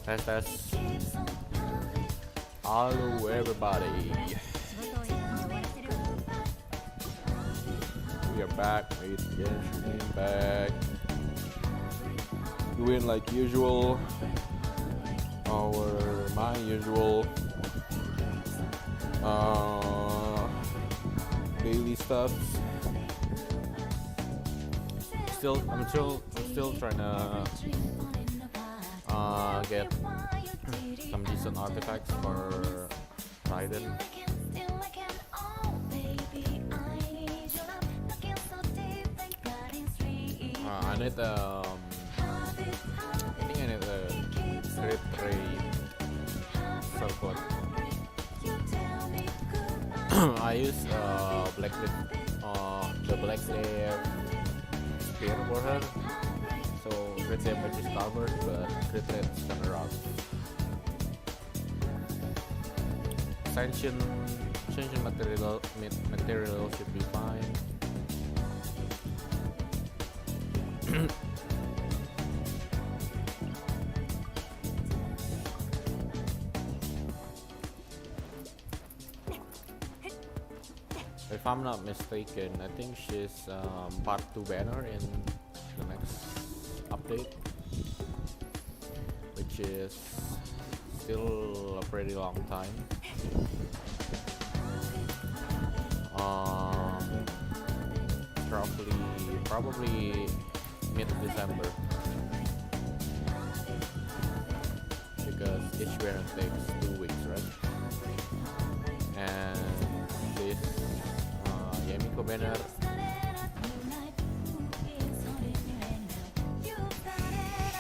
Test test. Hello everybody. We are back. Again, back. Doing like usual. My usual daily stuff. I'm still trying to get some decent artifacts for Raiden. I need I think I need a crit rate circlet. I use the black layer spear for her, so crit damage is covered, but crit rate is kinda rough. Ascension material should be fine. If I'm not mistaken, I think she's part 2 banner in the next update, which is still a pretty long time. Probably mid-December, because each banner takes 2 weeks, right? And this Yamiko banner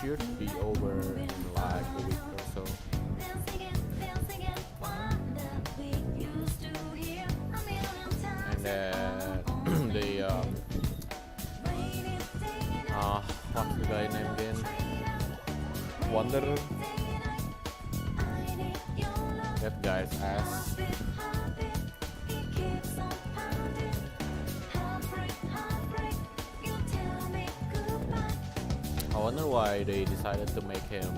should be over in like a week or so. And then what's the guy name again? Wanderer. That guy's ass. I wonder why they decided to make him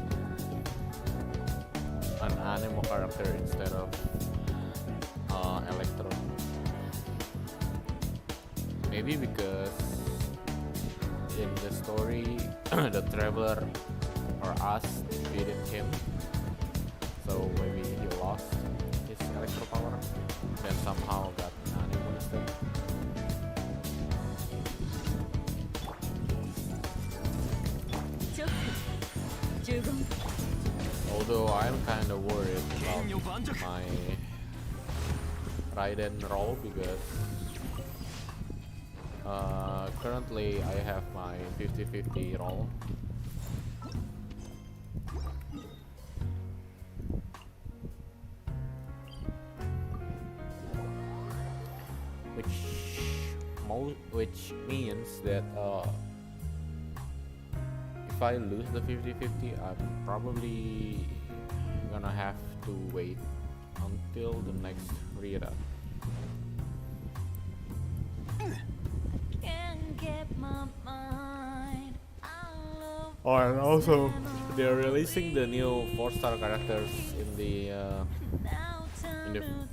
an anime character instead of Electro. Maybe because in the story the Traveler or us defeated him, so maybe he lost his Electro power, then somehow got anime instead. Although I'm kind of worried about my Raiden role, because currently I have my 50-50 role. Which means that if I lose the 50-50, I'm probably gonna have to wait until the next Rira. Oh, and also they're releasing the new 4-star characters in the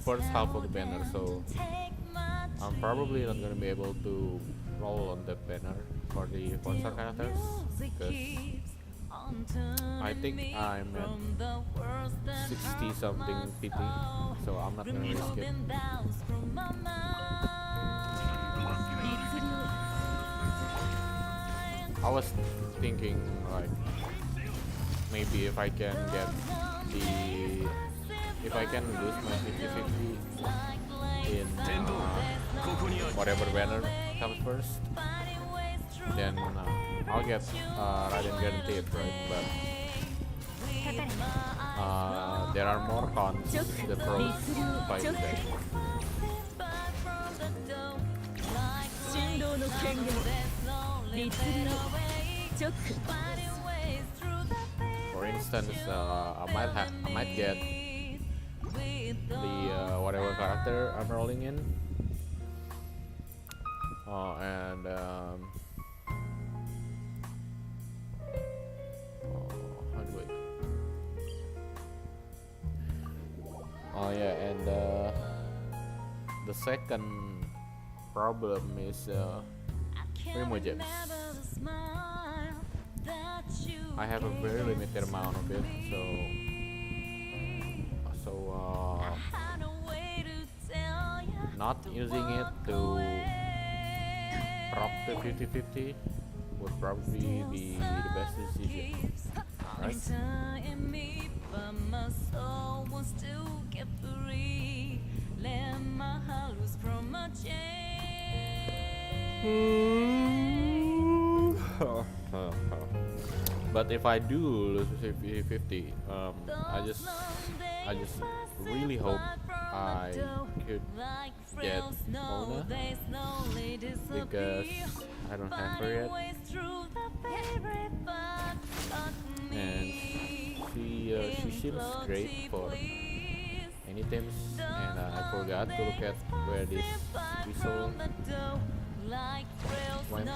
first half of the banner, so I'm probably not gonna be able to roll on the banner for the 4-star characters, because I think I'm at 60 something PT, so I'm not gonna risk it. I was thinking like maybe if I can lose my 50-50 in whatever banner comes first, then I'll get Raiden guaranteed, right? But there are more cons than pros if I do that. For instance, I might get the whatever character I'm rolling in, and second problem is Primo Gems. I have a very limited amount of it, so not using it to prop the 50-50 would probably be the best decision, right? But if I do lose 50-50, I just really hope I could get Mona because I don't have her yet, and she seems great for any teams, and I forgot to look at where this whistle went.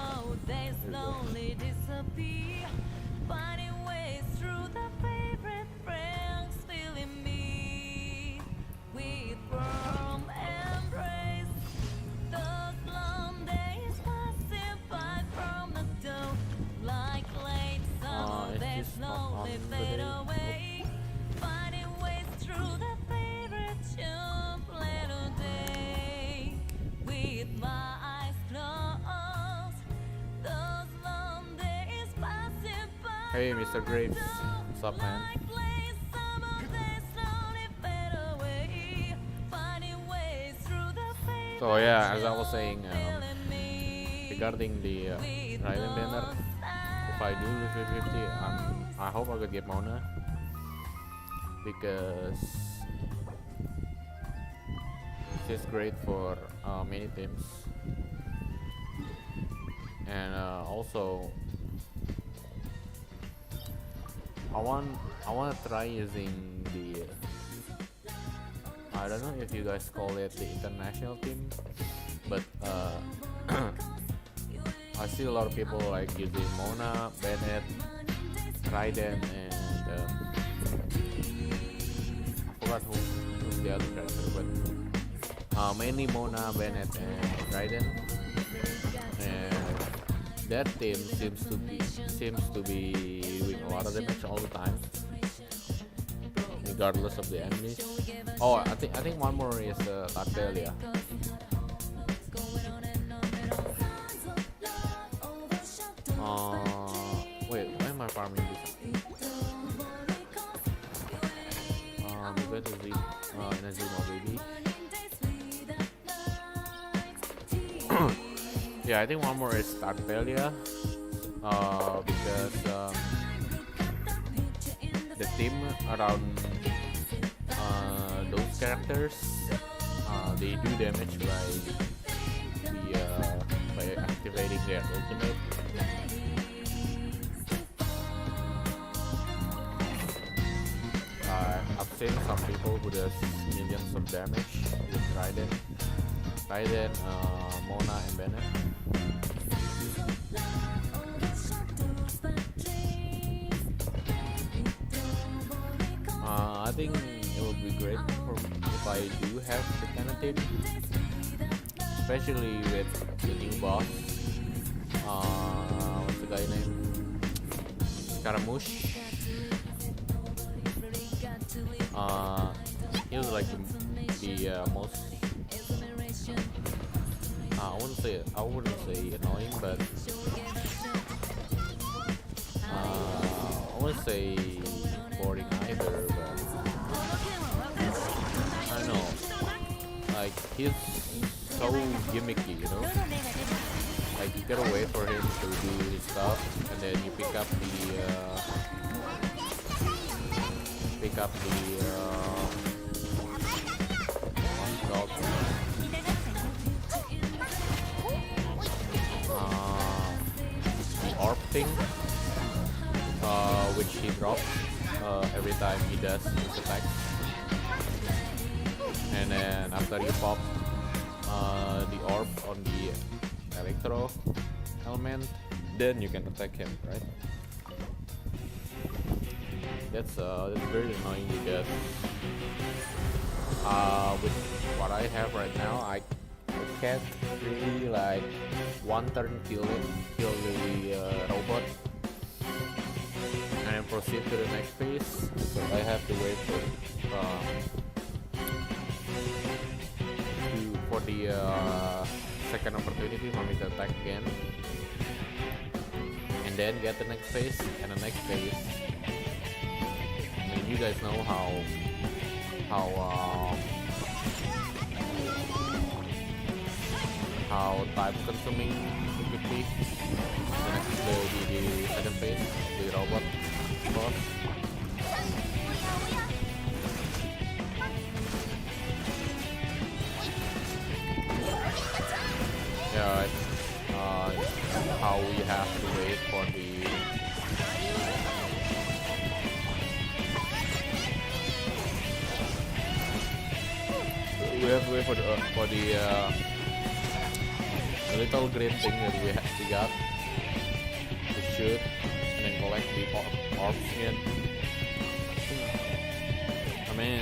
It's just not on today. Hey, Mr. Graves, what's up, man? So yeah, as I was saying, regarding the Raiden banner, if I do lose 50, I hope I could get Mona because she's great for many teams, and also I want to try using the I don't know if you guys call it the international team, but I see a lot of people like using Mona, Bennett, Raiden, and I forgot who's the other character, but mainly Mona, Bennett, and Raiden, and that team seems to be doing a lot of damage all the time, regardless of the enemies. Oh, I think one more is Tarpelia. Wait, why am I farming this? Maybe to Z, in a Zeno baby. Yeah, I think one more is Tarpelia. Because the team around those characters, they do damage by activating their ultimate. I've seen some people who does millions of damage with Raiden, Mona, and Bennett. I think it would be great if I do have the kind of team, especially with the new boss. What's the guy name? Scaramouche. He was like the most. I wouldn't say annoying, but I wouldn't say boring either. But I don't know, like he's so gimmicky, you know. Like you gotta wait for him to do his stuff, and then you pick up the orb thing, which he drops every time he does his attack. And then after you pop the orb on the electro element, then you can attack him, right? That's very annoying because with what I have right now, can't really like one turn kill the robot and then proceed to the next phase. So I have to wait for the second opportunity for me to attack again, and then get the next phase and the next phase. I mean, you guys know how time consuming it could be. The next the second phase, the robot boss. Yeah, how we have to wait for the little green thing that we got to shoot and then collect the orbs in. I mean,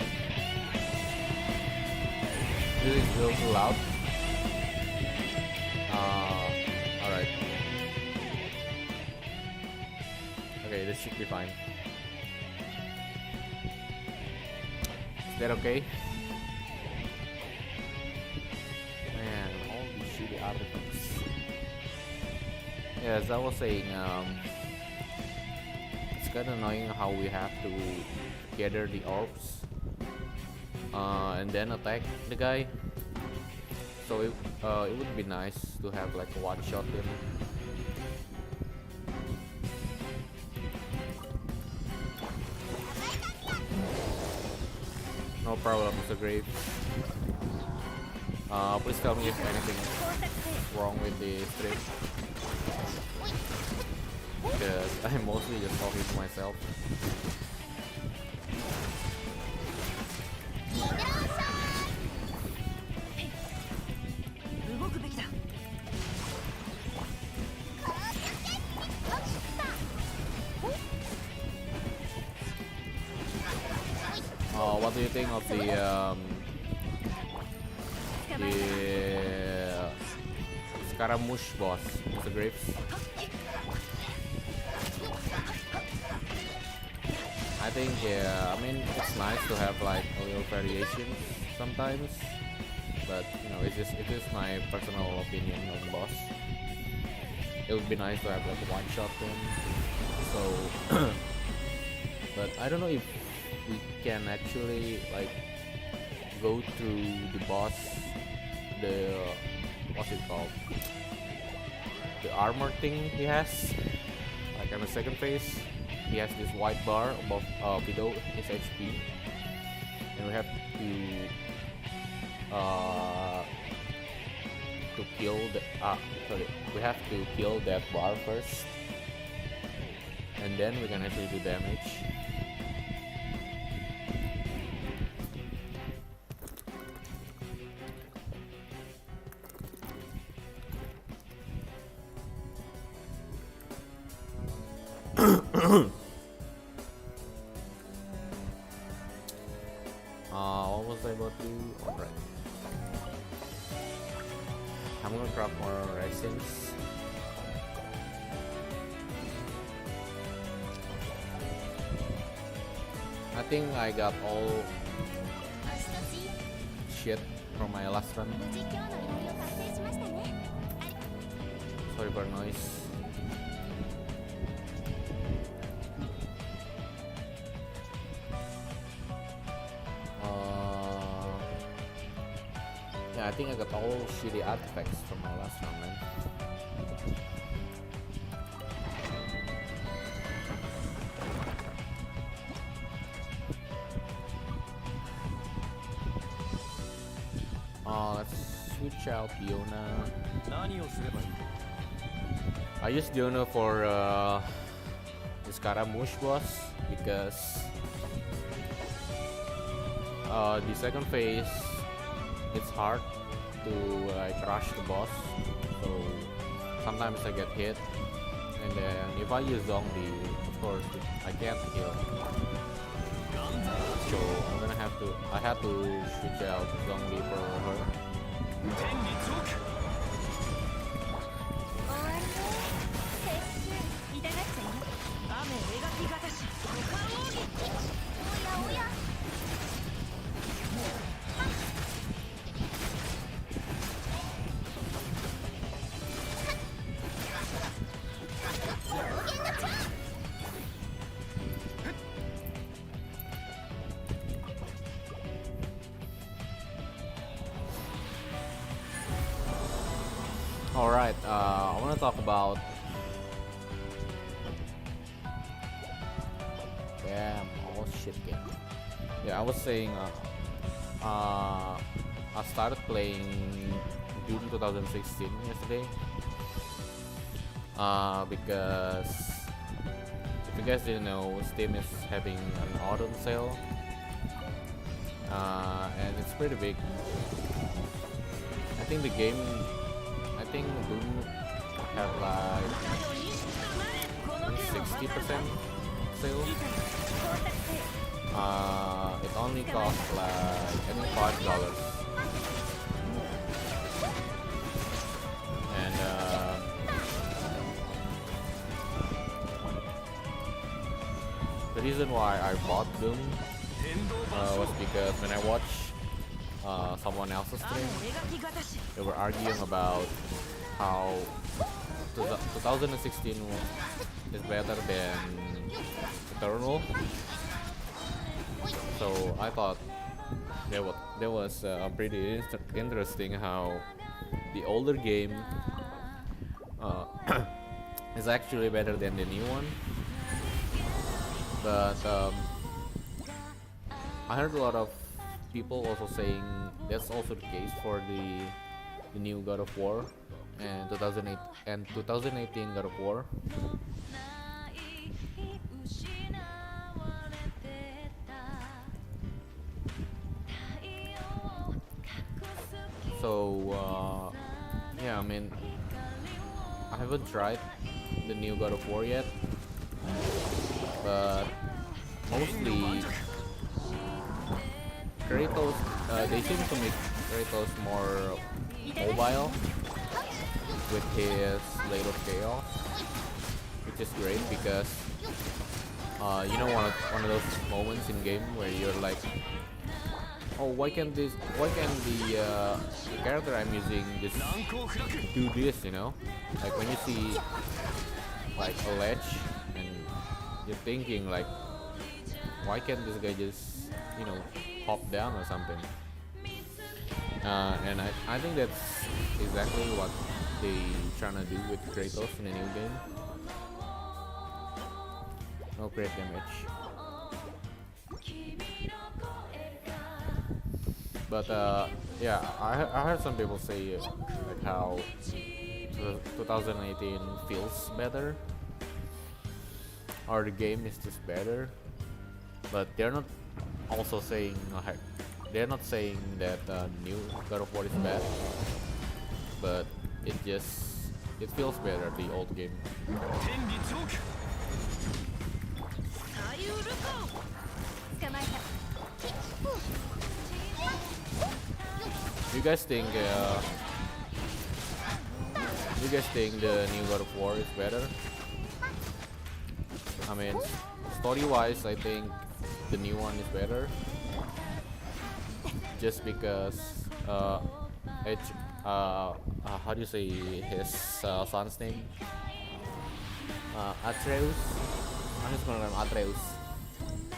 this is still too loud. Alright. Okay, this should be fine. Is that okay? Man, all these shitty artifacts. Yeah, as I was saying, it's kinda annoying how we have to gather the orbs and then attack the guy. So it would be nice to have like a one-shot him. No problem, Mr. Grave. Please tell me if anything is wrong with the stream, because I'm mostly just talking to myself. What do you think of the Scaramouche boss, Mr. Graves? I think, yeah, I mean, it's nice to have like a little variation sometimes, but you know, it is my personal opinion on the boss. It would be nice to have like a one-shot him. So, but I don't know if we can actually like go through the boss, the what's it called, the armor thing he has. Like on the second phase, he has this white bar above below his HP, and we have to kill the we have to kill that bar first, and then we can actually do damage. What was I about to do? Alright. I'm gonna craft more resins. I think I got all shit from my last run. Sorry for noise. Yeah, I think I got all shitty artifacts from my last run, man. Let's switch out Diona. I use Diona for the Scaramouche boss because the second phase, it's hard to crush the boss, so sometimes I get hit, and then if I use zombie, of course I can't kill, so I had to switch out zombie for her. Alright, I want to talk about. Damn, oh shit game. Yeah, I was saying, I started playing June 2016 yesterday. Because if you guys didn't know, Steam is having an autumn sale. And it's pretty big. I think Doom have like 60% sale. It only costs like I think $5. And the reason why I bought Doom was because when I watched someone else's stream, they were arguing about how 2016 is better than Eternal. So I thought that was pretty interesting how the older game is actually better than the new one. But I heard a lot of people also saying that's also the case for the new God of War and 2018 God of War. So yeah, I mean, I haven't tried the new God of War yet, but mostly Kratos, they seem to make Kratos more mobile with his Blade of Chaos, which is great because you know, one of those moments in game where you're like, oh, why can the character I'm using just do this, you know? Like when you see like a ledge and you're thinking like, why can't this guy just, you know, hop down or something? And I think that's exactly what they trying to do with Kratos in the new game. No crit damage. But yeah, I heard some people say like how 2018 feels better, or the game is just better. But they're not also saying they're not saying that new God of War is bad, but it feels better, the old game. You guys think the new God of War is better? I mean, story-wise, I think the new one is better. Just because how do you say his son's name? Atreus. I'm just gonna name Atreus.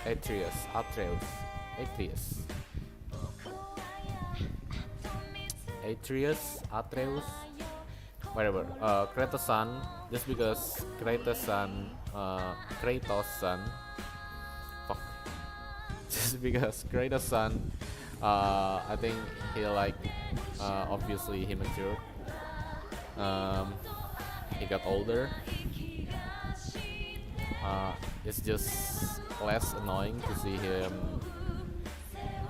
Atreus, whatever. Kratos' son, just because Kratos' son, fuck, just because Kratos' son, I think he like, obviously he matured. He got older. It's just less annoying to see him,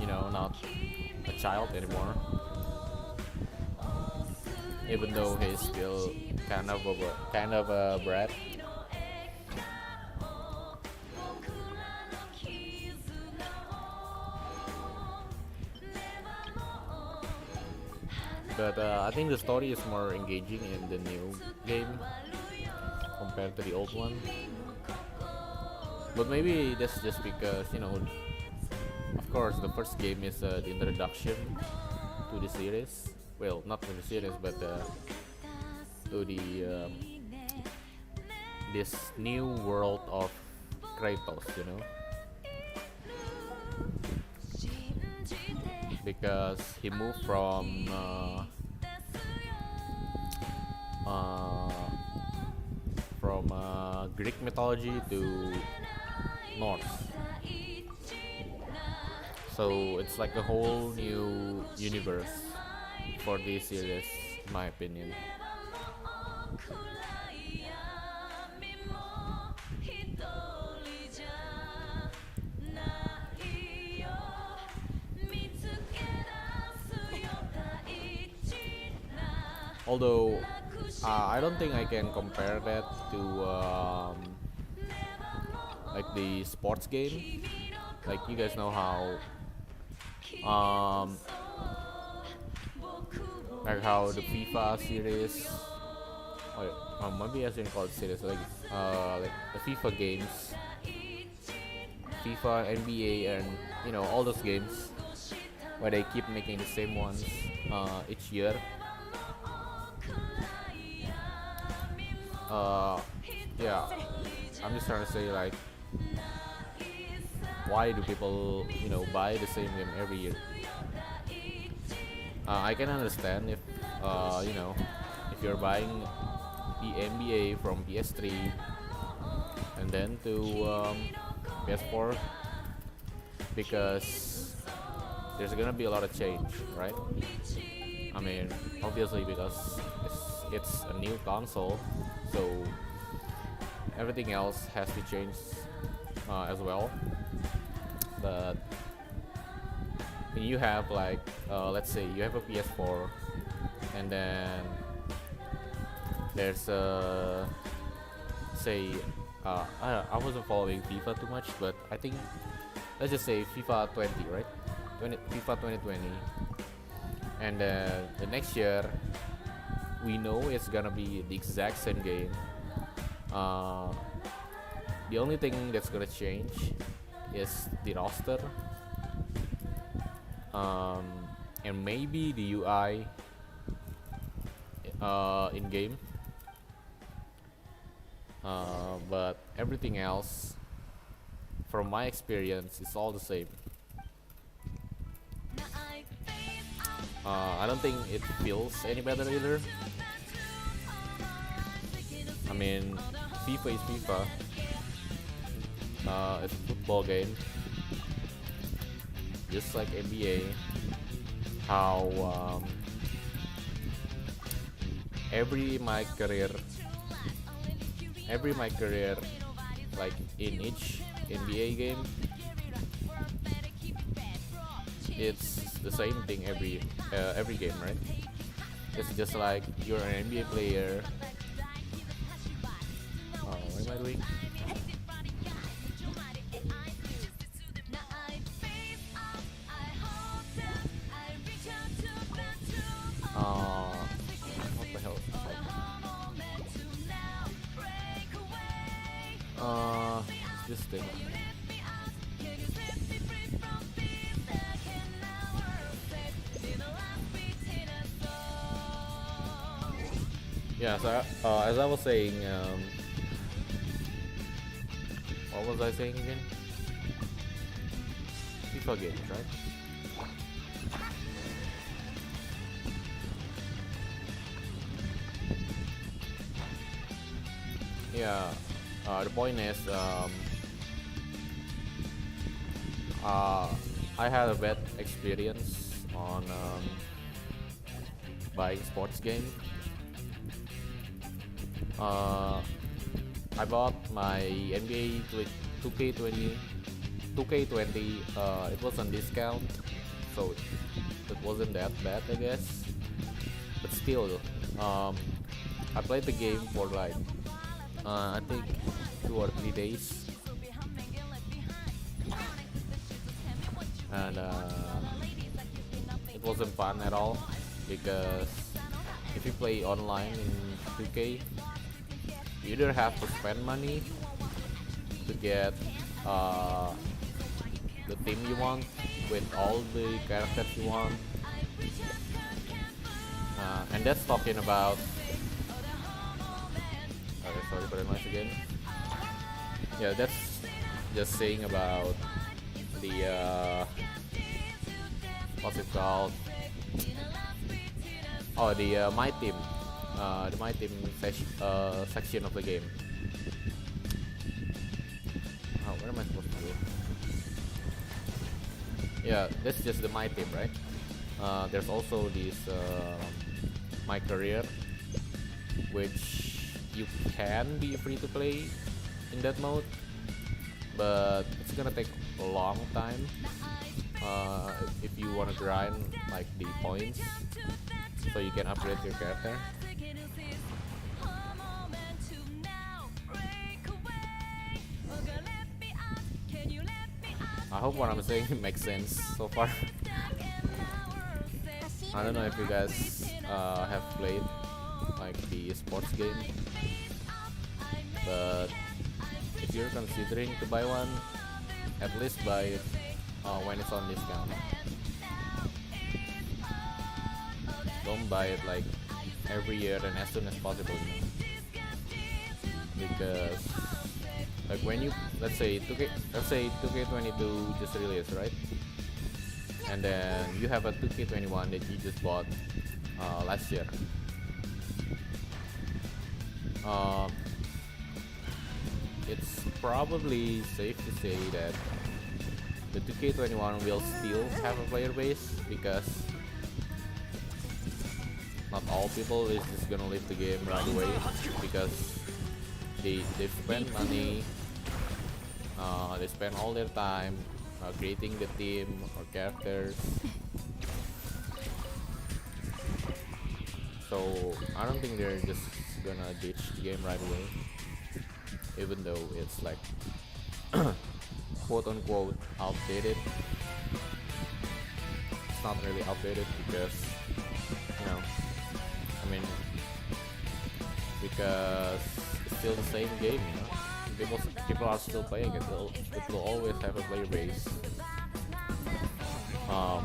you know, not a child anymore. Even though he's still kind of a brat. But I think the story is more engaging in the new game compared to the old one. But maybe that's just because, of course, the first game is the introduction to the series. Well, not to the series, but to the this new world of Kratos, because he moved uh, from Greek mythology to Norse. So it's like a whole new universe for this series, in my opinion. Although I don't think I can compare that to like the sports game. Like you guys know how um, like how the FIFA series, or maybe I shouldn't call it series, like the FIFA games, FIFA, NBA, and all those games where they keep making the same ones each year. Uh, yeah, I'm just trying to say, like, why do people buy the same game every year? I can understand if if you're buying the NBA from PS3 and then to PS4, because there's gonna be a lot of change, right? I mean, obviously because it's a new console, so everything else has to change as well. But when you have like, let's say you have a PS4, and then there's say I wasn't following FIFA too much, but I think let's just say FIFA 20, right? FIFA 2020, and the next year we know it's gonna be the exact same game. Uh, the only thing that's gonna change is the roster, um, and maybe the UI in game. But everything else, from my experience, is all the same. I don't think it feels any better either. I mean, FIFA is FIFA. It's a football game, just like NBA. How every my career, like in each NBA game, it's the same thing every game, right? It's just like you're an NBA player. What am I doing? What the hell? This thing. Yeah, so as I was saying, what was I saying again? FIFA games, right? Yeah, the point is, I had a bad experience on buying sports game. I bought my NBA 2K20. It was on discount, so it wasn't that bad, I guess. But still, I played the game for like I think 2 or 3 days, and it wasn't fun at all. because if you play online in 2K, you either have to spend money to get uh, the team you want with all the characters you want, and that's talking about. Okay, sorry for the noise again. Yeah, that's just saying about the what's it called? Oh, the my team, the my team section of the game. Oh, where am I supposed to go? Yeah, that's just the my team, right? There's also this my career, which you can be free to play in that mode, but it's gonna take a long time if you wanna grind like the points so you can upgrade your character. I hope what I'm saying makes sense so far. I don't know if you guys have played like the sports game, but if you're considering to buy one, at least buy it when it's on discount. Don't buy it like every year and as soon as possible, you know? Because like when you let's say 2K22 just released, right? And then you have a 2K21 that you just bought last year. It's probably safe to say that the 2K21 will still have a player base because not all people is just gonna leave the game right away because they spend money, they spend all their time creating the team or characters. So I don't think they're just gonna ditch the game right away, even though it's like quote unquote outdated. It's not really outdated because I mean because it's still the same game, people are still playing it. It will always have a player base.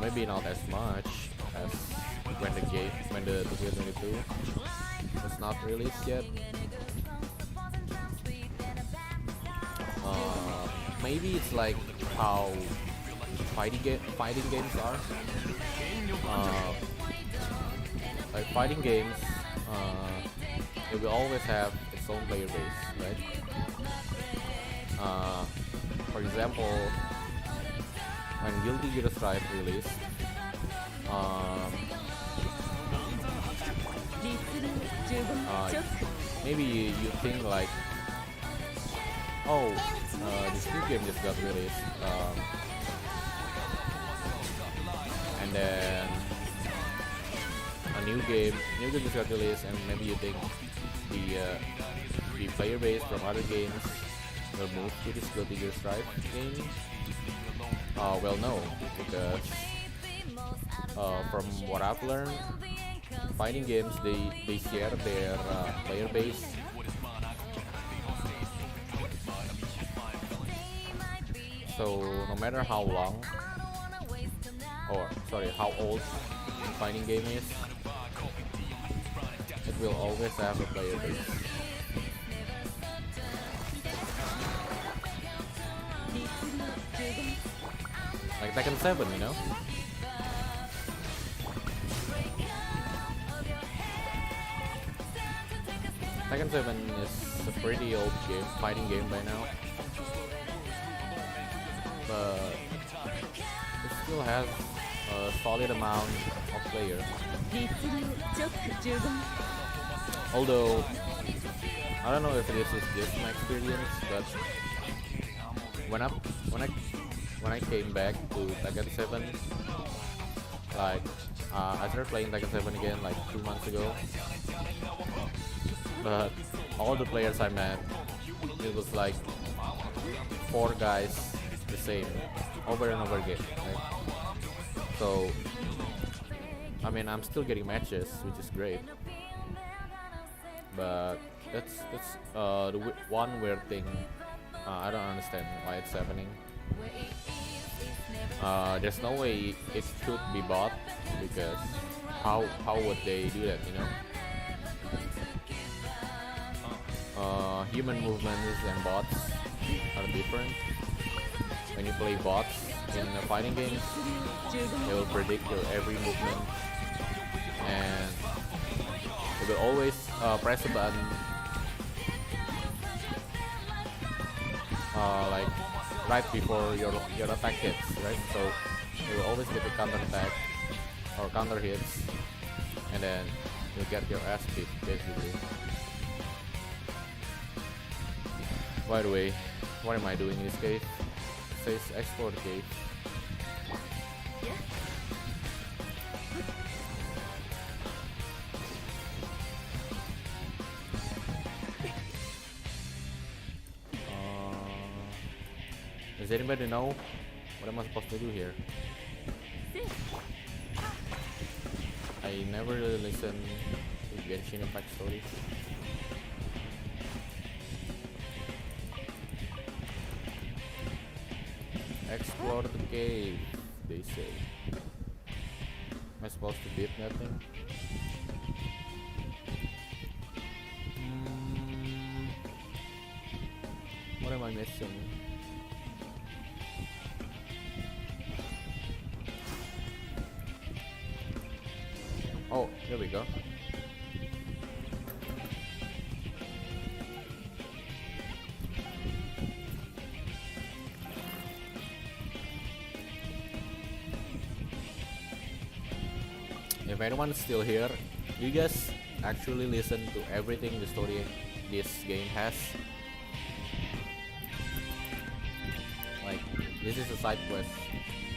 Maybe not as much as when the 2022 was not released yet. Maybe it's like how fighting games are. Like fighting games, it will always have its own player base, right? For example, when Guilty Gear Strive released, maybe you think like, oh, this new game just got released, and then a new game just got released, and maybe you think the player base from other games will move to this Guilty Gear Strive game. Well, no, because from what I've learned, fighting games they share their player base. So no matter how long, or sorry, how old the fighting game is, it will always have a player base. Like Tekken 7, you know? Tekken 7 is a pretty old game, fighting game by now, but it still has a solid amount of players. Although I don't know if this is just my experience, but when I came back to Tekken 7, like I started playing Tekken 7 again like 2 months ago, but all the players I met, it was like 4 guys the same over and over again, right? So I mean, I'm still getting matches, which is great. But that's the one weird thing. I don't understand why it's happening. There's no way it should be bought because how would they do that? You know, human movements and bots are different. When you play bots in fighting games, they will predict your every movement and they will always press a button like right before your attack hits, right? So you will always get a counter attack or counter hits, and then you'll get your ass beat basically. By the way, what am I doing in this cave? It says explore the cave. Does anybody know what am I supposed to do here? I never really listen to Genshin Impact stories. Explore the cave, they say. Am I supposed to beat nothing? What am I missing? Oh, here we go. If anyone's still here, you guys actually listen to everything the story this game has. Like, this is a side quest,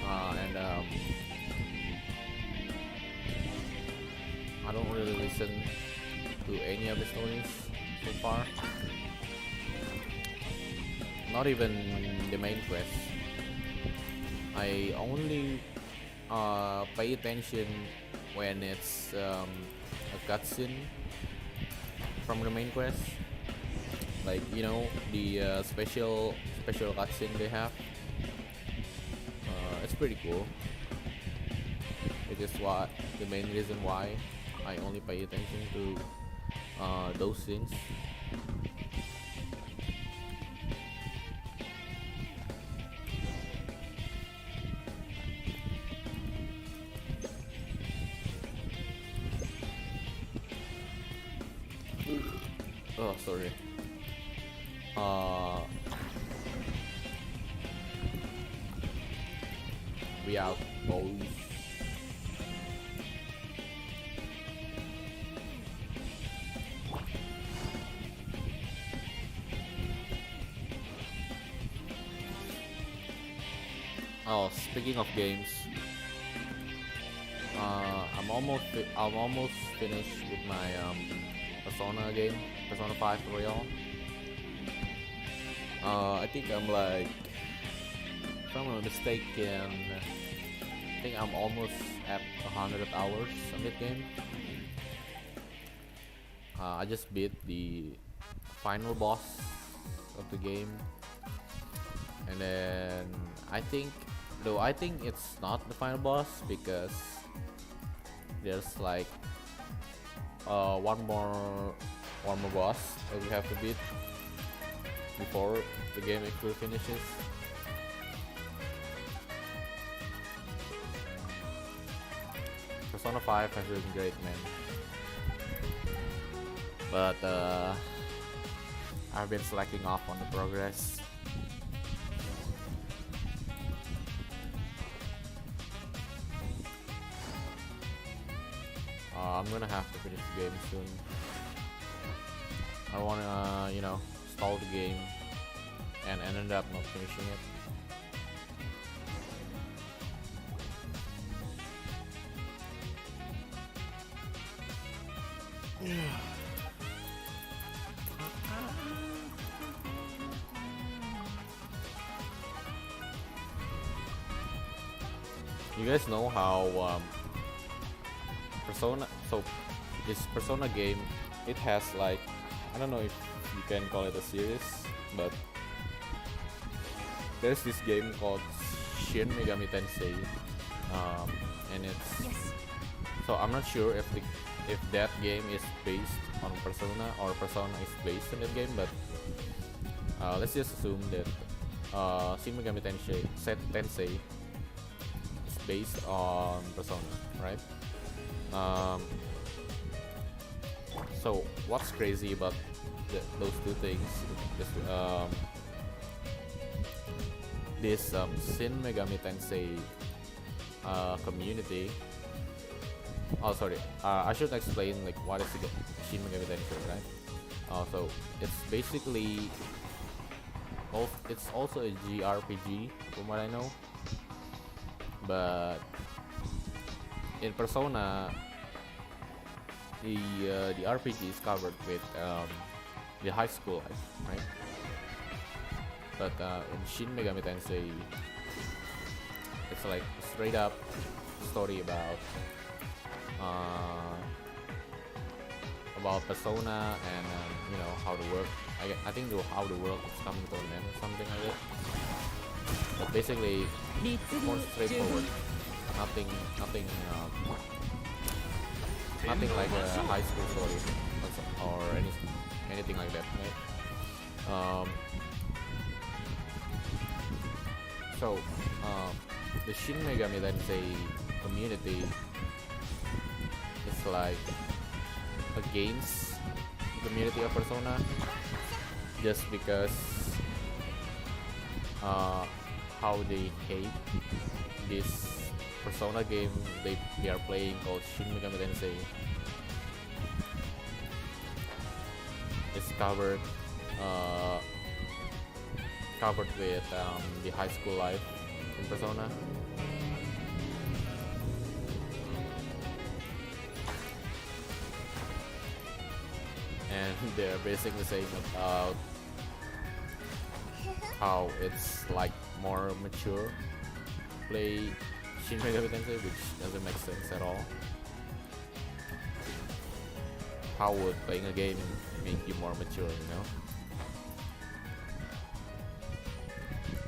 and I don't really listen to any of the stories so far. Not even the main quest. I only pay attention when it's a cutscene from the main quest, like you know the special cutscene they have. It's pretty cool. It is what the main reason why I only pay attention to those scenes. Oh, sorry. We out, boys. Oh, speaking of games, I'm almost finished with my Persona game, Persona 5 Royal. I think I'm like, if I'm not mistaken, I think I'm almost at 100 hours on that game. I just beat the final boss of the game, and then I think it's not the final boss because there's like one more boss that we have to beat before the game actually finishes. Persona 5 has been great, man. But I've been slacking off on the progress. I'm gonna have to finish the game soon. I wanna, stall the game and ended up not finishing it. You guys know how Persona. So this Persona game, it has like, I don't know if you can call it a series, but there's this game called Shin Megami Tensei, and it's so I'm not sure if that game is based on Persona or Persona is based on that game, but let's just assume that Shin Megami Tensei is based on Persona, right? So what's crazy about those two things is this Shin Megami Tensei community. Oh, sorry. I should explain like what is Shin Megami Tensei, right? So it's basically it's also a JRPG from what I know, but in Persona the RPG is covered with the high school life, right? But in Shin Megami Tensei, it's like a straight up story about Persona and you know how the world. I think how the world is coming to an end or something like that. But basically, more straightforward. Nothing like a high school story or anything like that, right? So the Shin Megami Tensei community is like against the community of Persona, just because how they hate this Persona game they are playing called Shin Megami Tensei. It's covered with the high school life in Persona. And they're basically saying about how it's like more mature play Shin Megami Tensei, which doesn't make sense at all. How would playing a game make you more mature, you know?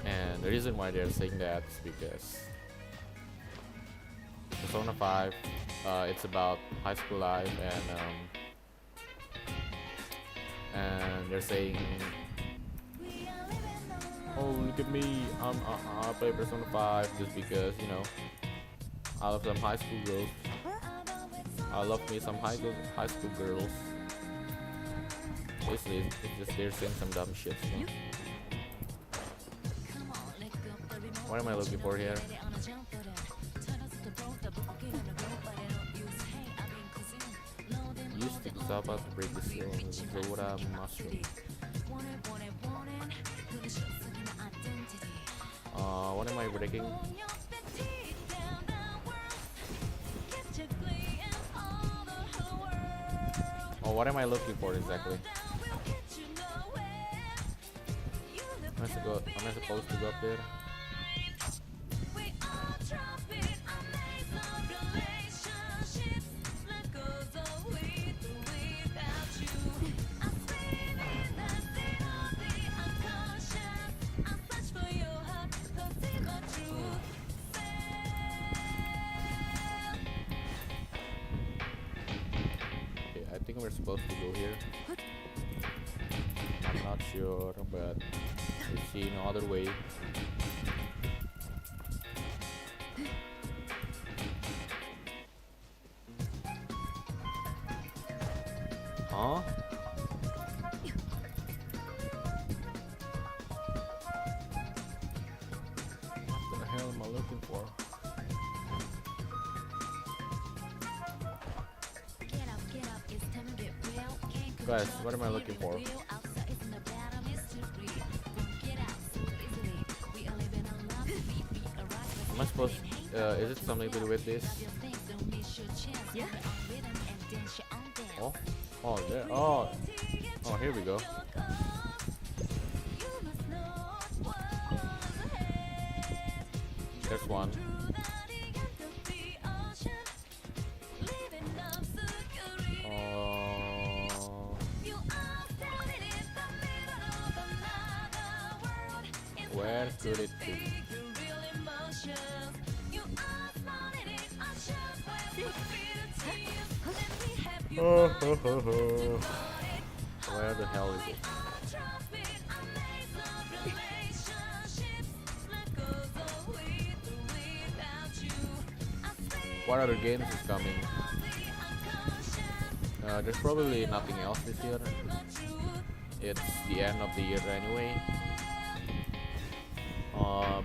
And the reason why they're saying that is because Persona 5, it's about high school life, and they're saying, oh, look at me, I play Persona 5 just because, you know, I love some high school girls. I love me some high school girls. Basically, it's just they're saying some dumb shit, you know? What am I looking for here? Use the Zappa to break the seal on the Zora mushroom. What am I breaking? Oh, what am I looking for exactly? Am I supposed to go up there? I think we're supposed to go here. I'm not sure, but I see no other way. Huh? What the hell am I looking for? Guys, what am I looking for? Am I supposed? Is it something to do with this? Oh, there. Oh, here we go. There's one. Where could it be? Where the hell is it? What other games is coming? There's probably nothing else this year. It's the end of the year anyway.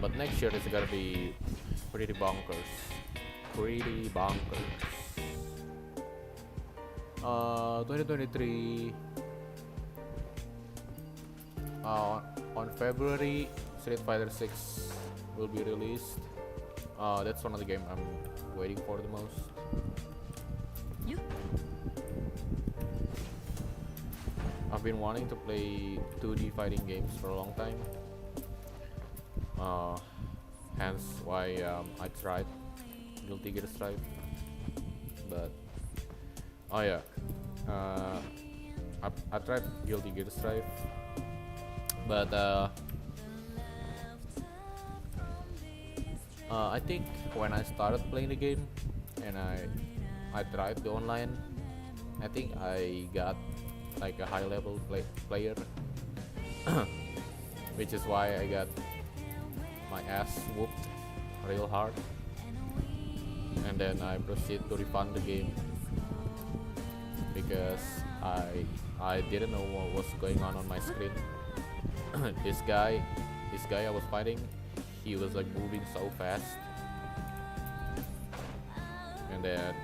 But next year it's gonna be pretty bonkers. Pretty bonkers. 2023. On February, Street Fighter 6 will be released. That's one of the games I'm waiting for the most. I've been wanting to play 2D fighting games for a long time. Hence why I tried Guilty Gear Strive. But oh yeah, I tried Guilty Gear Strive, but I think when I started playing the game and I tried the online, I think I got like a high level player, which is why I got my ass whooped real hard, and then I proceed to refund the game because I didn't know what was going on my screen. this guy I was fighting, he was like moving so fast, and then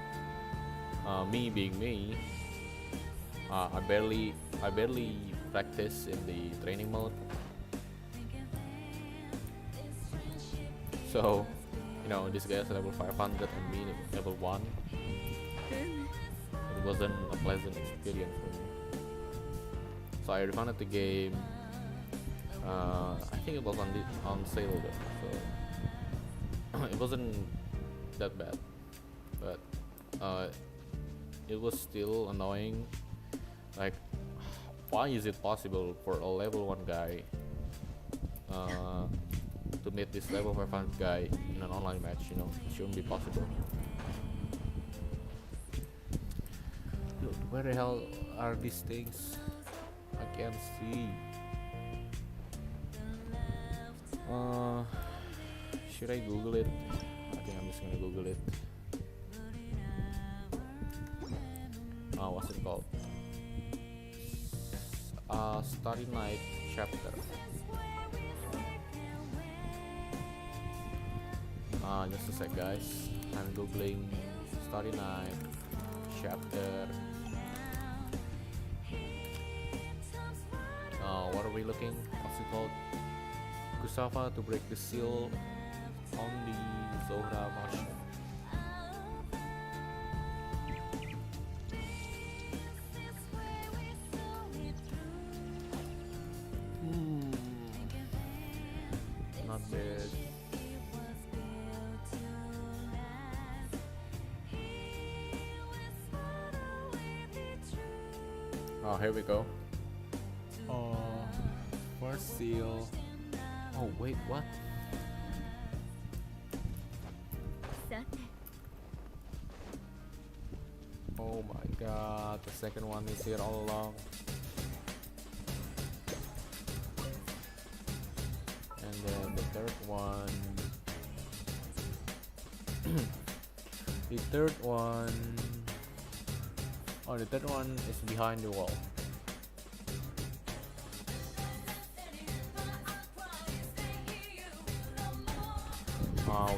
me being me, I barely practice in the training mode. So, you know, this guy is level 500 and me level 1. It wasn't a pleasant experience for me. So I refunded the game. I think it was on sale though, so it wasn't that bad. But it was still annoying. Like, why is it possible for a level 1 guy to meet this level 500 guy in an online match? You know, it shouldn't be possible. Dude, where the hell are these things? I can't see. Should I Google it? I think I'm just gonna Google it. What's it called? Starry Night chapter. Just a sec, guys. I'm googling Starry Night chapter. What are we looking? What's it called? Kusava to break the seal on the Zohra Masha. Not bad. Oh, here we go. First seal. Oh wait, what? Oh my god, the second one is here all along. And then the third one. The third one. Oh, the third one is behind the wall.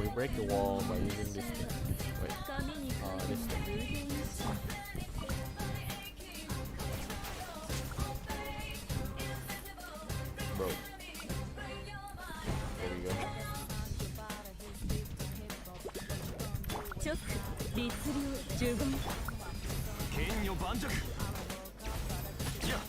We break the wall by using this thing. Wait, this thing. Bro. There we go. Yeah.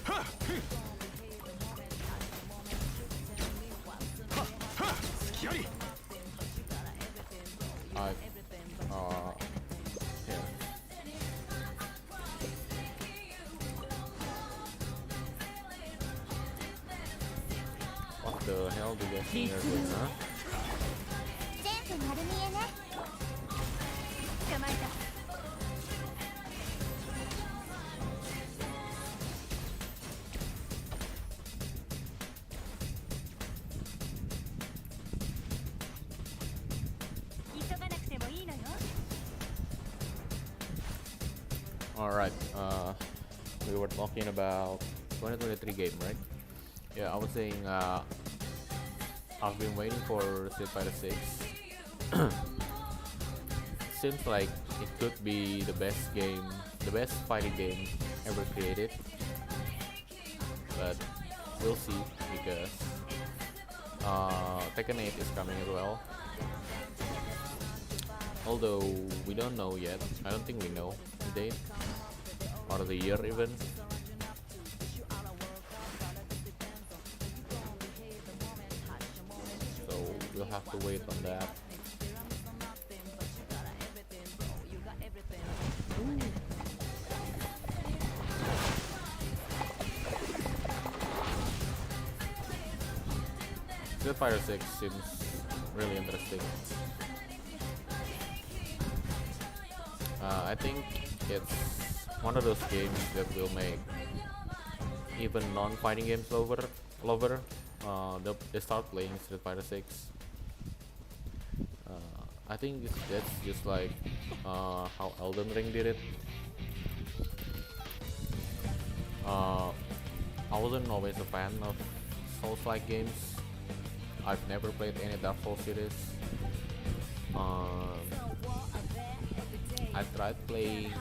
What the hell do you guys think you're doing, huh? Alright, we were talking about 2023 game, right? Yeah, I was saying I've been waiting for Street Fighter 6. Seems like it could be the best game, the best fighting game ever created. But we'll see because Tekken 8 is coming as well. Although we don't know yet. I don't think we know the date or the year even. So we'll have to wait on that. Street Fighter 6 seems really interesting. I think it's one of those games that will make even non-fighting games lover. They start playing Street Fighter 6. I think that's just like how Elden Ring did it. I wasn't always a fan of Souls-like games. I've never played any Dark Souls series. I tried playing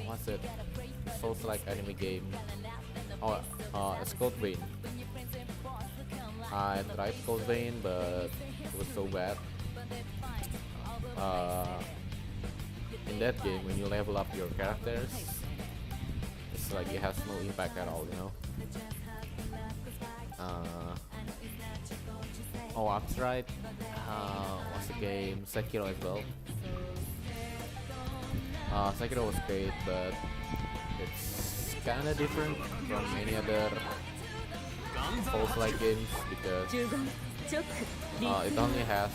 what's it? Souls-like anime game. Oh, it's Code Vein. I tried Code Vein, but it was so bad. In that game, when you level up your characters, it's like it has no impact at all, you know. Oh, I've tried what's the game? Sekiro as well. Sekiro was great, but it's kinda different from any other Souls-like games because it only has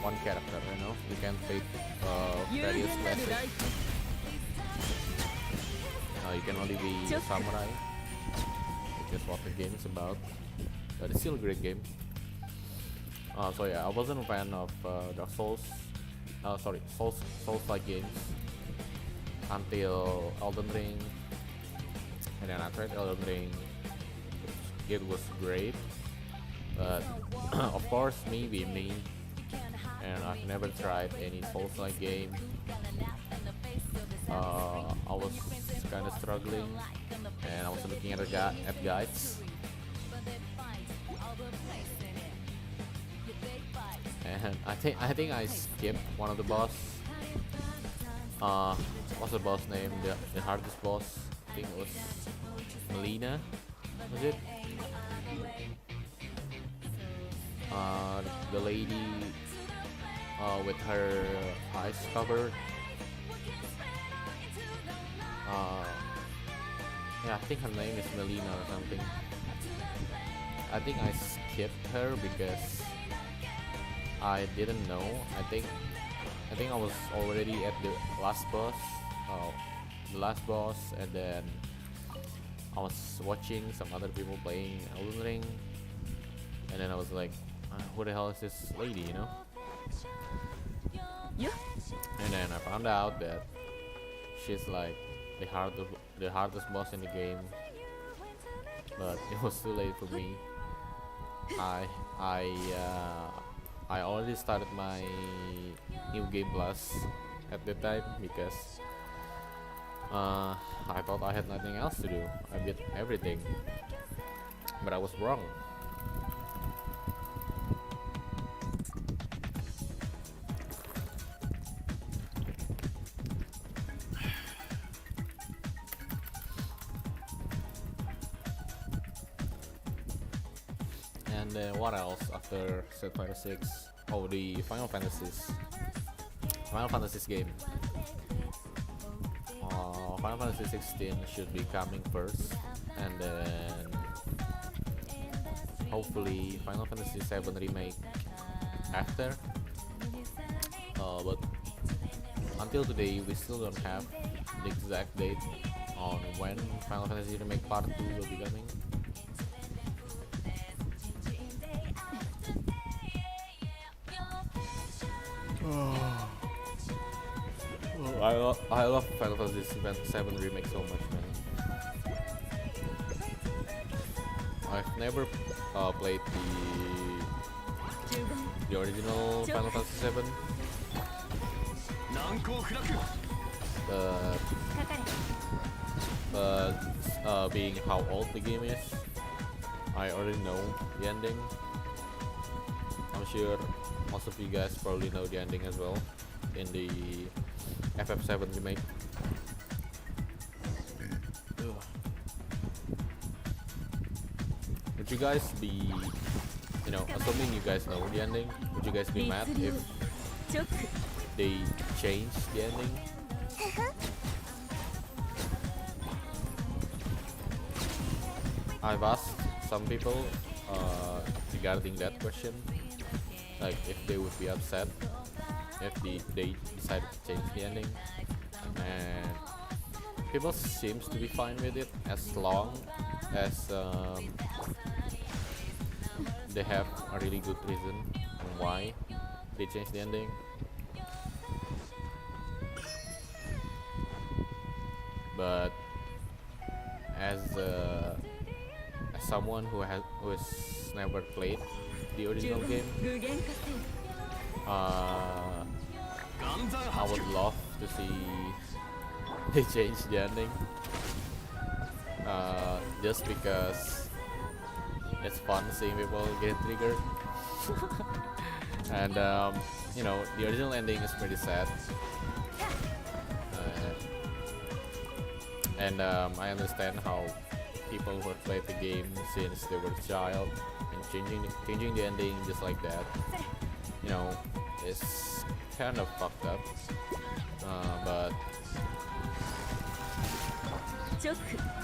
one character, you know. You can pick various classes. You can only be a samurai, which is what the game is about. But it's still a great game. So yeah, I wasn't a fan of Dark Souls. Souls-like games until Elden Ring, and then I tried Elden Ring. It was great, but of course, me, and I've never tried any Souls-like game. I was kind of struggling, and I was looking at guides. And I think I skipped one of the boss. What's the boss name? The hardest boss. I think it was Melina. Was it? The lady with her eyes covered. Yeah, I think her name is Melina or something. I think I skipped her because I didn't know. I think I was already at the last boss. And then I was watching some other people playing Elden Ring, and then I was like, who the hell is this lady, you know? Yeah. And then I found out that she's like the hardest boss in the game, but it was too late for me. I already started my New Game Plus at the time because I thought I had nothing else to do. I beat everything, but I was wrong. And then what else after Street Fighter 6? Oh, the Final Fantasy game. Final Fantasy 16 should be coming first, and then hopefully Final Fantasy VII Remake after. But until today, we still don't have the exact date on when Final Fantasy Remake Part 2 will be coming. I love Final Fantasy VII Remake so much, man. I've never played the original Final Fantasy VII, but being how old the game is, I already know the ending. I'm sure most of you guys probably know the ending as well in the FF7 remake. Would you guys be, assuming you guys know the ending, would you guys be mad if they change the ending? I've asked some people regarding that question, like if they would be upset if they decided to change the ending, and people seems to be fine with it as long as they have a really good reason on why they changed the ending. But as someone who has never played the original game, I would love to see they change the ending, just because it's fun seeing people get triggered. And the original ending is pretty sad, and I understand how people who have played the game since they were a child and changing the ending just like that, is kind of fucked up. But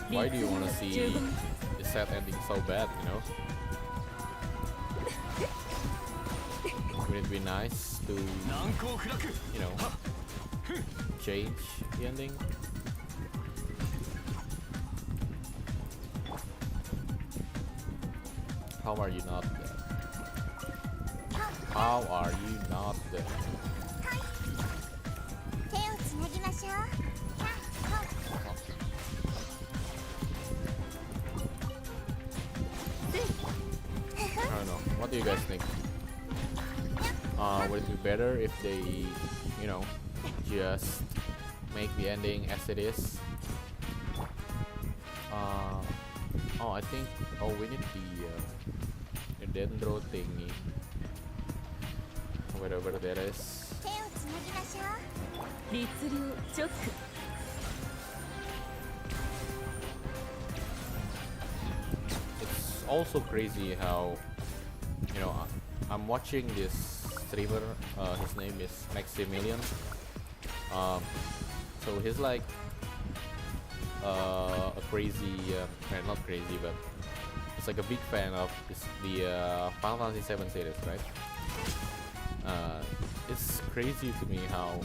why do you want to see the sad ending so bad, Would it be nice to, change the ending? How are you not dead? How are you not dead? I don't know. What do you guys think? Would it be better if they, just make the ending as it is? I think. We need the dendro thingy. Whatever that is. It's also crazy how, I'm watching this streamer. His name is Maximilian. So he's like a crazy, not crazy, but it's like a big fan of the Final Fantasy VII series, right? It's crazy to me how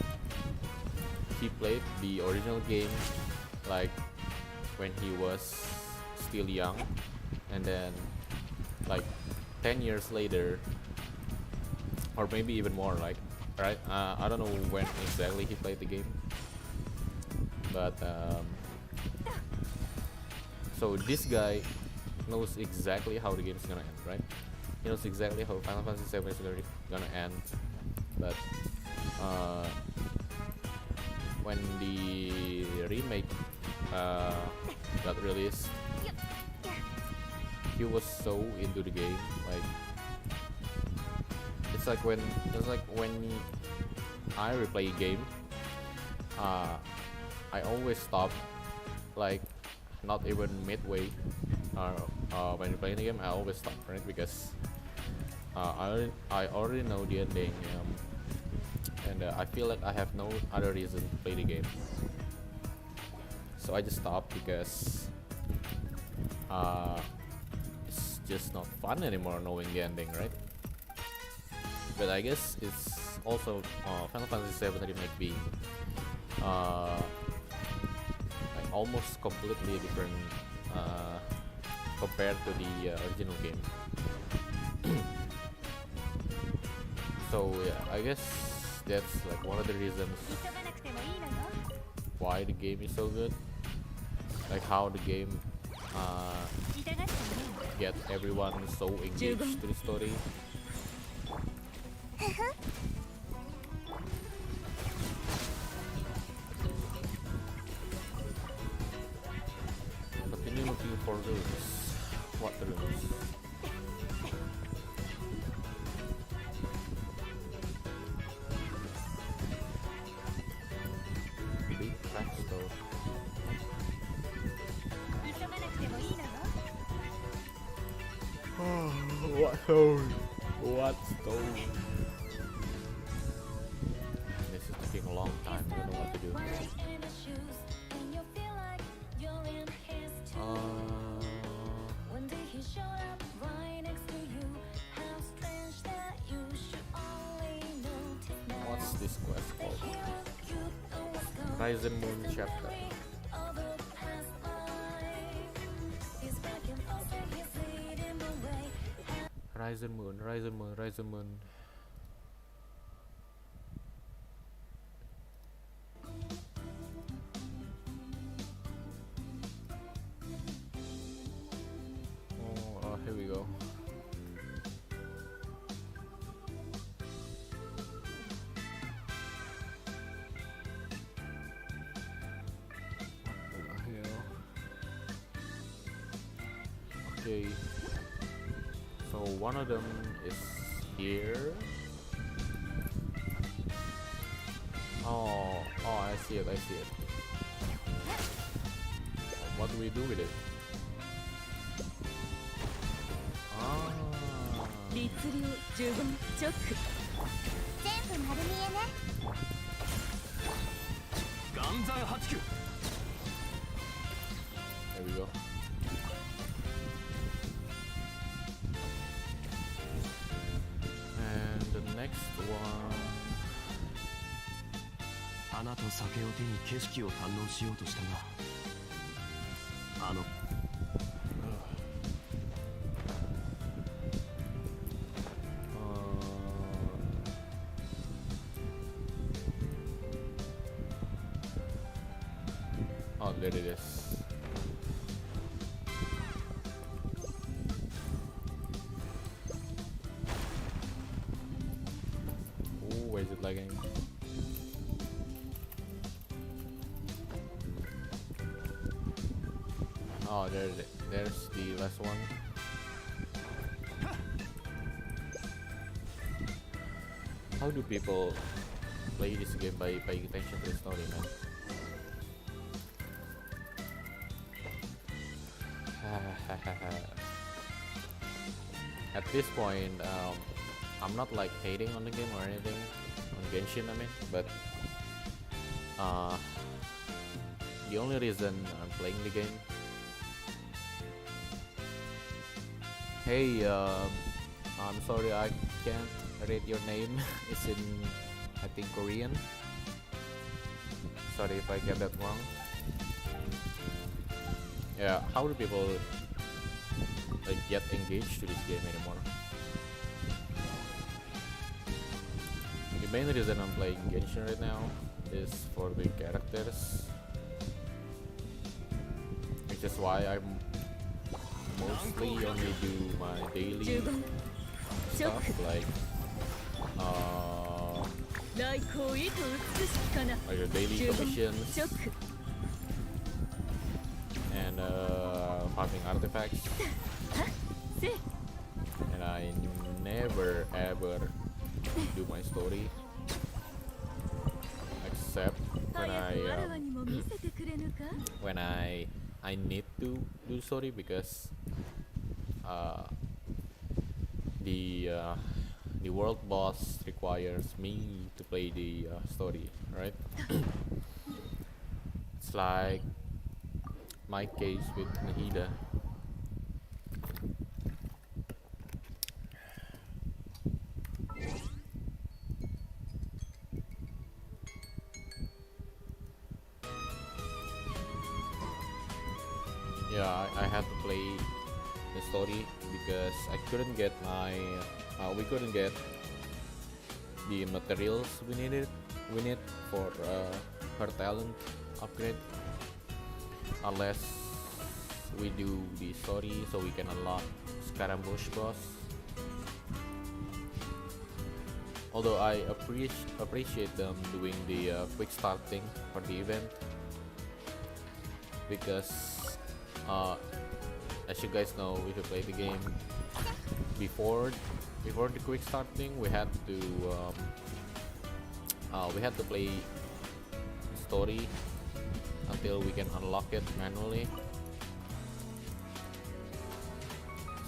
he played the original game like when he was still young, and then like 10 years later, or maybe even more, right? I don't know when exactly he played the game, but so this guy knows exactly how the game is gonna end, right? He knows exactly how Final Fantasy VII is gonna end, but when the remake got released, he was so into the game. Like it's like when I replay a game, I always stop, like not even midway. When you're playing the game, I always stop, right? Because I already know the ending, and I feel like I have no other reason to play the game. So I just stop because it's just not fun anymore knowing the ending, right? But I guess it's also Final Fantasy VII Remake being like almost completely different compared to the original game. So yeah, I guess that's like one of the reasons why the game is so good. Like how the game get everyone so engaged to the story. Continue looking for runes. What runes? Big fat stove. What stone? What stone? This is taking a long time. I don't know what to do. What's this quest called? Raiden Moon chapter. Raiden Moon, Raiden Moon, Raiden Moon. Oh, here we go. Okay. So one of them is here. Oh, I see it, I see it. What do we do with it? Ah. There we go. And the next one. 花と酒を手に景色を堪能しようとしたがOh, there it is. Oh, where is it lagging? Oh, there's the last one. How do people play this game by paying attention to the story, man? At this point, I'm not like hating on the game or anything, on Genshin I mean, but the only reason I'm playing the game. Hey, I'm sorry I can't read your name. It's in, I think, Korean. Sorry if I get that wrong. Yeah, how do people like get engaged to this game anymore? The main reason I'm playing Genshin right now is for the characters, which is why I mostly only do my daily stuff like your daily commissions and farming artifacts, and I never ever do my story except when I need to do story because the world boss requires me to play the story, right? It's like my case with Nahida. yeah, I had to play the story because I couldn't get we couldn't get the materials we need for her talent upgrade unless we do the story so we can unlock Scaramouche boss. Although I appreciate them doing the quick start thing for the event because as you guys know, if you play the game before the quick start thing, we had to play the story until we can unlock it manually.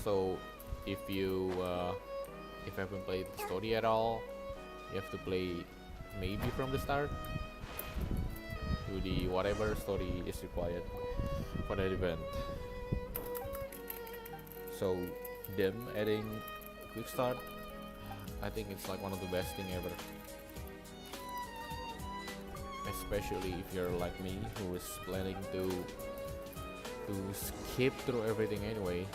So if you haven't played the story at all, you have to play maybe from the start to the whatever story is required for that event. So them adding quick start, I think it's like one of the best thing ever. Especially if you're like me, who is planning to skip through everything anyway.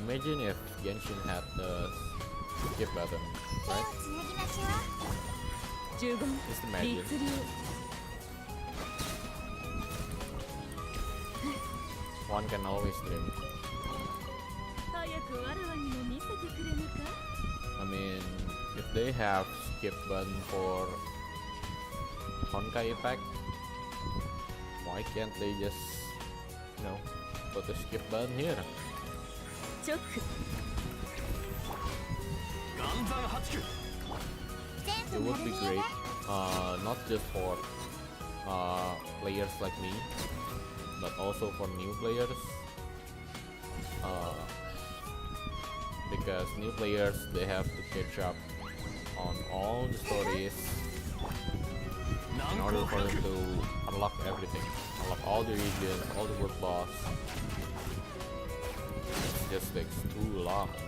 Imagine if Genshin had the skip button, right? Just imagine. One can always dream. I mean, if they have skip button for Honkai attack, why can't they just, put the skip button here? It would be great, not just for players like me, but also for new players, because new players, they have to catch up on all the stories in order for them to unlock everything, unlock all the regions, all the world boss. It just takes too long, man.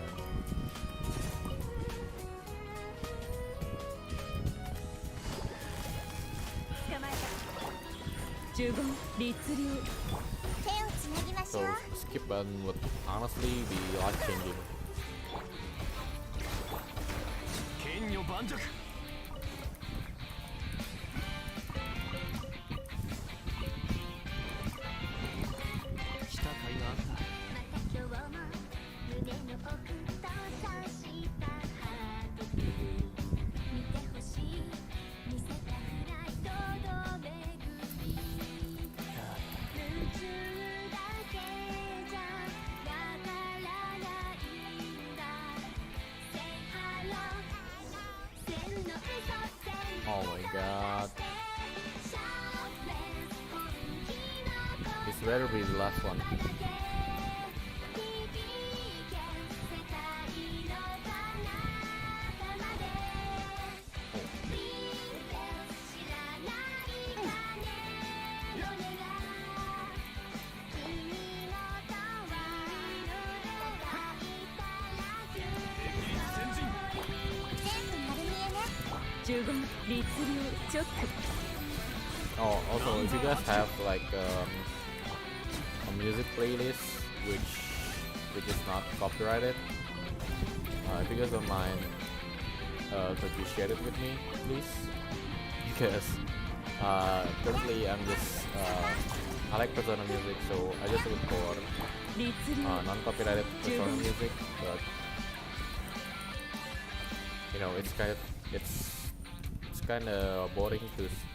So skip button would honestly be life changing. Oh my god. This better be the last one. Oh, also, if you guys have like a music playlist which is not copyrighted, if you guys don't mind, could you share it with me, please? Because currently I'm just I like Persona music, so I just look for non-copyrighted Persona music, but it's kind of boring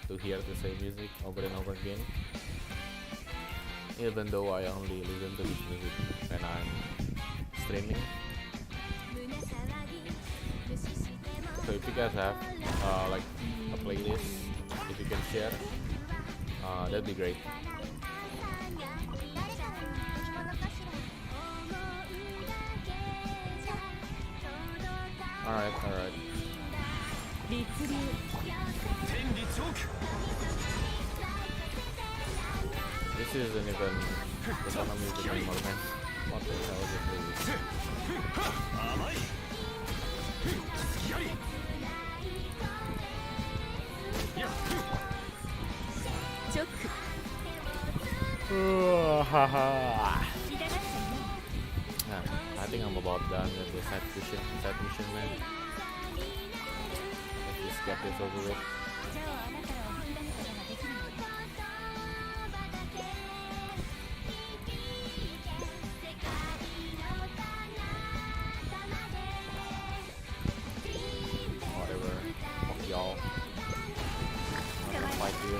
to hear the same music over and over again, even though I only listen to this music when I'm streaming. So if you guys have like a playlist, if you can share, that'd be great. Alright. This isn't even Persona music anymore, man. What the hell is this? 甘いやりやチョック I think I'm about done with the side mission, man. Let's just get this over with. じゃああなたらを踏み出すことができるの Whatever. Fuck y'all. I'm gonna fight you.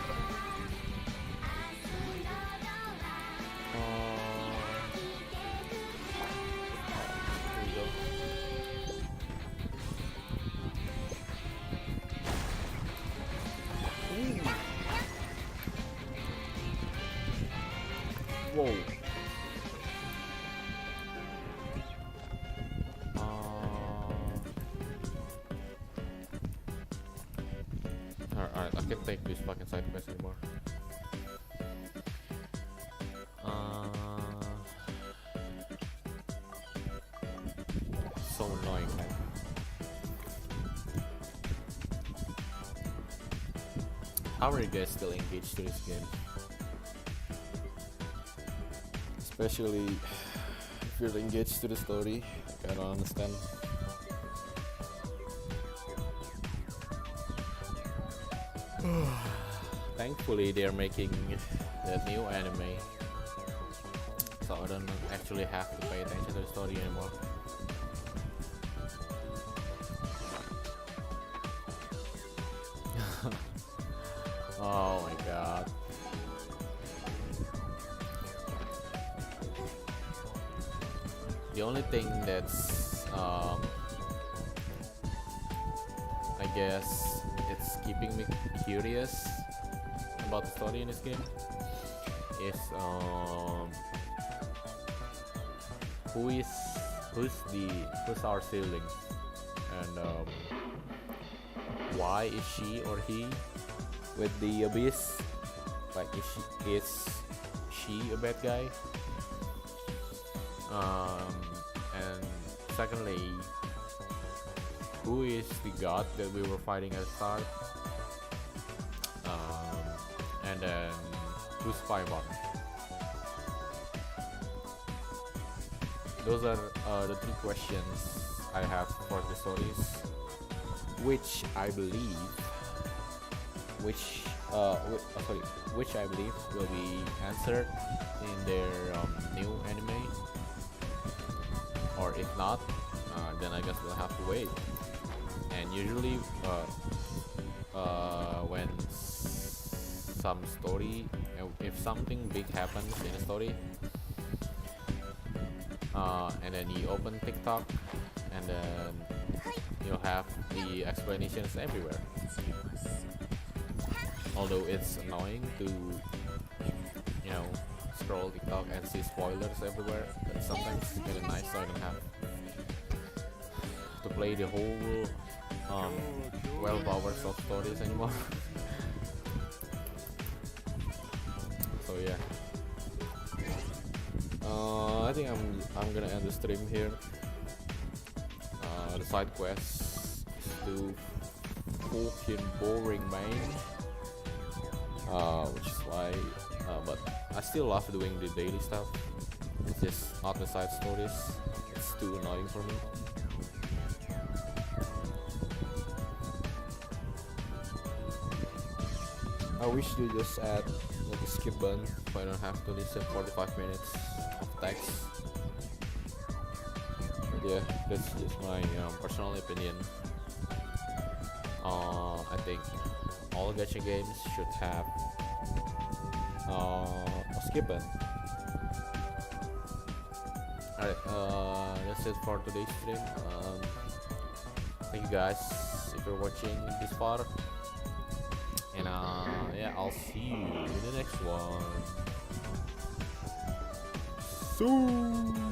Here we go. Whoa. Alright, I can't take this fucking side quest anymore. So annoying, man. How are you guys still engaged to this game? Especially if you're engaged to the story, I don't understand. Thankfully, they're making the new anime, so I don't actually have to pay attention to the story anymore. Oh my god. The only thing that's I guess it's keeping me curious about the story in this game is who's our sibling, and why is she or he with the abyss? Like, is she a bad guy? And secondly, who is the god that we were fighting at the start? And then who's Firebot? Those are the three questions I have for the stories, which I believe, which I believe will be answered in their new anime, or if not, then I guess we'll have to wait. And usually, when some story, if something big happens in a story, and then you open TikTok, and then you'll have the explanations everywhere. Although it's annoying to, scroll TikTok and see spoilers everywhere, but sometimes it's kind of nice so I don't have to play the whole 12 hours of stories anymore. So yeah, I think I'm gonna end the stream here. The side quest is too fucking boring, man. Which is why, but I still love doing the daily stuff. It's just not the side stories. It's too annoying for me. I wish they just add like a skip button so I don't have to listen 45 minutes of text. But yeah, that's just my personal opinion. I think all gacha games should have a skip button. Alright, that's it for today's stream. Thank you guys if you're watching this far. And yeah, I'll see you in the next one. Soon.